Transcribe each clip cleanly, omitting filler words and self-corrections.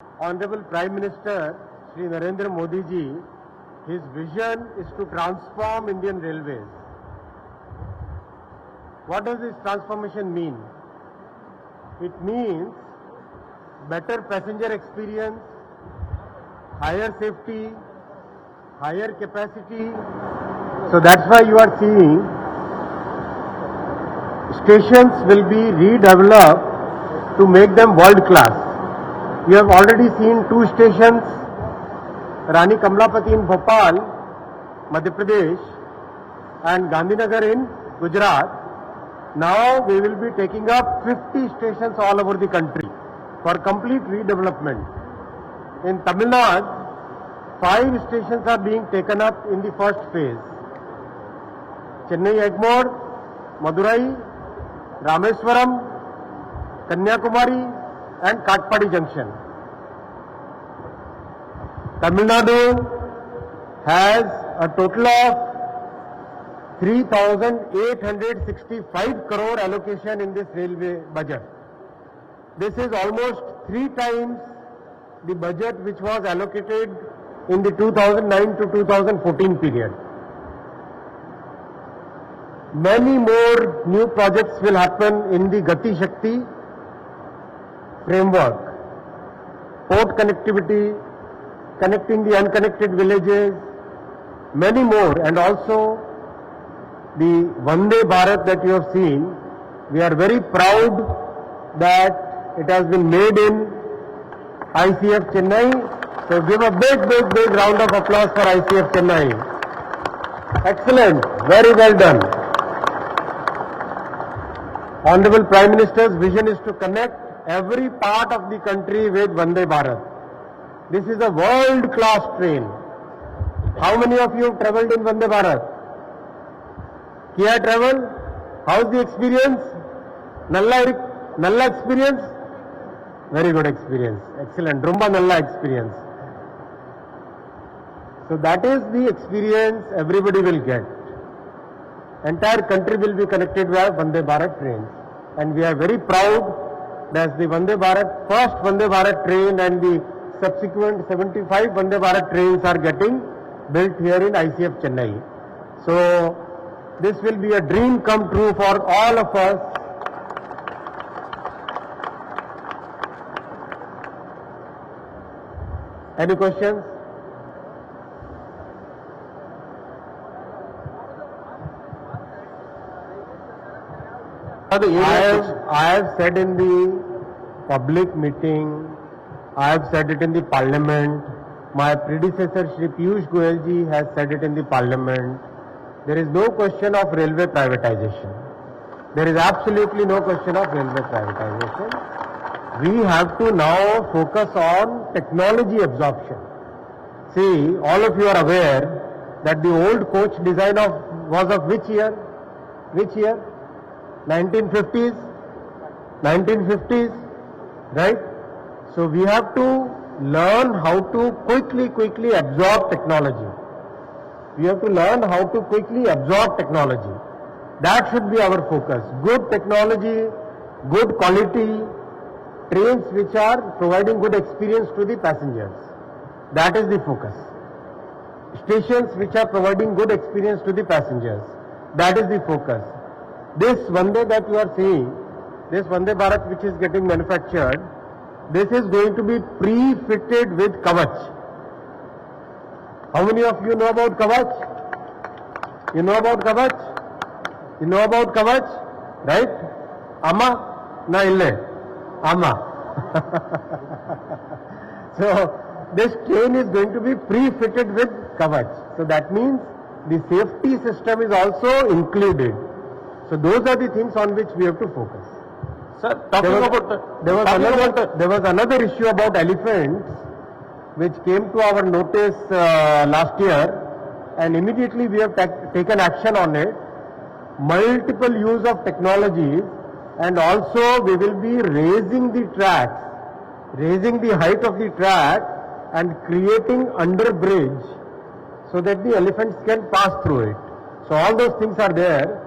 Honorable Prime Minister Shri Narendra Modi ji, his vision is to transform Indian Railways. What does this transformation mean? It means better passenger experience, higher safety, higher capacity. So that's why you are seeing stations will be redeveloped to make them world class. You have already seen 2 stations, Rani Kamlapati in Bhopal, Madhya Pradesh, and Gandhinagar in Gujarat. Now we will be taking up 50 stations all over the country for complete redevelopment. In Tamil Nadu, 5 stations are being taken up in the first phase. Chennai Egmore, Madurai, Rameswaram, Kanyakumari and Katpadi Junction. Tamil Nadu has a total of 3,865 crore allocation in this railway budget. This is almost 3 times the budget which was allocated in the 2009 to 2014 period. Many more new projects will happen in the Gati Shakti framework. Port connectivity, connecting the unconnected villages, many more, and also the Vande Bharat that you have seen. We are very proud that it has been made in ICF Chennai. So give a big round of applause for ICF Chennai. Excellent, very well done. Honorable Prime Minister's vision is to connect every part of the country with Vande Bharat. This is a world-class train. How many of you have travelled in Vande Bharat? Kia travel? How is the experience? Nalla experience? Very good experience. Excellent. Rumba Nalla experience. So that is the experience everybody will get. Entire country will be connected via Vande Bharat trains. And we are very proud that the Vande Bharat, first Vande Bharat train and the subsequent 75 Vande Bharat trains are getting built here in ICF Chennai. So this will be a dream come true for all of us. Any questions? I have said in the public meeting, I have said it in the parliament, my predecessor Shri Piyush Goyal ji has said it in the parliament. There is no question of railway privatization. There is absolutely no question of railway privatization. We have to now focus on technology absorption. See, all of you are aware that the old coach design was of which year? Which year? 1950s? 1950s, right? So we have to learn how to quickly absorb technology. We have to learn how to quickly absorb technology. That should be our focus. Good technology, good quality, trains which are providing good experience to the passengers. That is the focus. Stations which are providing good experience to the passengers. That is the focus. This Vande that you are seeing, this Vande Bharat which is getting manufactured, this is going to be pre-fitted with Kavach. How many of you know about Kavach? You know about Kavach? You know about Kavach? Right? Amma? Na ille. Amma. So this train is going to be pre-fitted with Kavach. So that means the safety system is also included. So those are the things on which we have to focus. Sir, there was another issue about elephants which came to our notice last year, and immediately we have taken action on it. Multiple use of technologies, and also we will be raising the tracks, raising the height of the track and creating under bridge so that the elephants can pass through it. So all those things are there.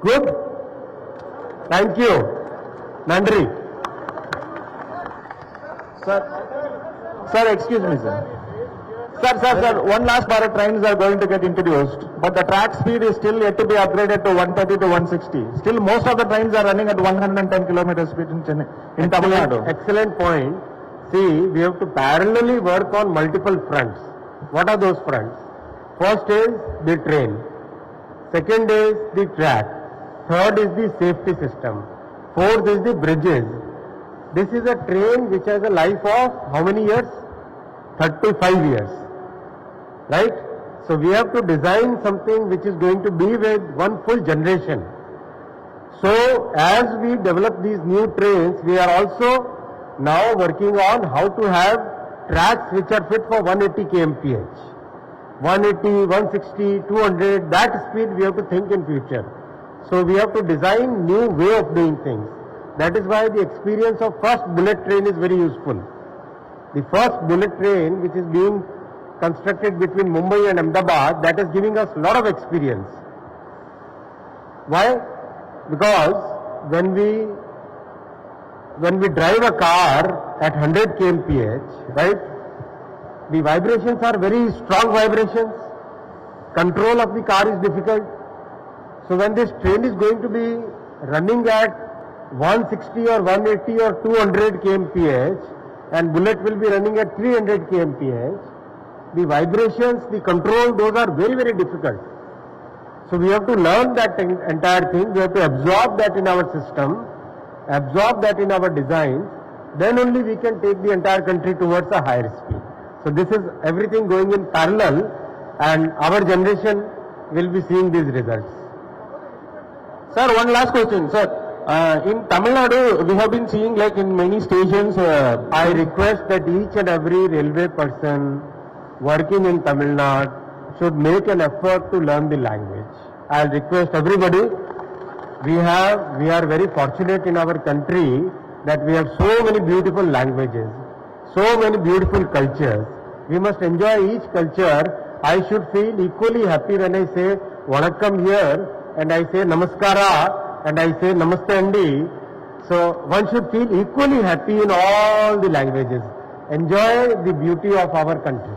Good? Thank you. Nandri. Sir, excuse me, sir. Sir, one last Bharat trains are going to get introduced, but the track speed is still yet to be upgraded to 130 to 160. Still, most of the trains are running at 110 km speed in Chennai, in Tamil Nadu. Excellent point. See, we have to parallelly work on multiple fronts. What are those fronts? First is the train. Second is the track. Third is the safety system. Fourth is the bridges. This is a train which has a life of how many years? 35 years. Right? So we have to design something which is going to be with one full generation. So as we develop these new trains, we are also now working on how to have tracks which are fit for 180 kmph. 180, 160, 200, that speed we have to think in future. So we have to design new way of doing things. That is why the experience of first bullet train is very useful. The first bullet train which is being constructed between Mumbai and Ahmedabad, that is giving us a lot of experience. Why? Because when we drive a car at 100 kmph, right, the vibrations are very strong vibrations. Control of the car is difficult. So when this train is going to be running at 160 or 180 or 200 kmph and bullet will be running at 300 kmph, the vibrations, the control, those are very, very difficult. So we have to learn that entire thing. We have to absorb that in our system, absorb that in our designs. Then only we can take the entire country towards a higher speed. So this is everything going in parallel, and our generation will be seeing these results. Sir, one last question, sir. In Tamil Nadu, we have been seeing like in many stations. I request that each and every railway person working in Tamil Nadu should make an effort to learn the language. I will request everybody. We are very fortunate in our country that we have so many beautiful languages, so many beautiful cultures. We must enjoy each culture. I should feel equally happy when I say Vanakkam here and I say Namaskara and I say Namaste Andi. So one should feel equally happy in all the languages. Enjoy the beauty of our country.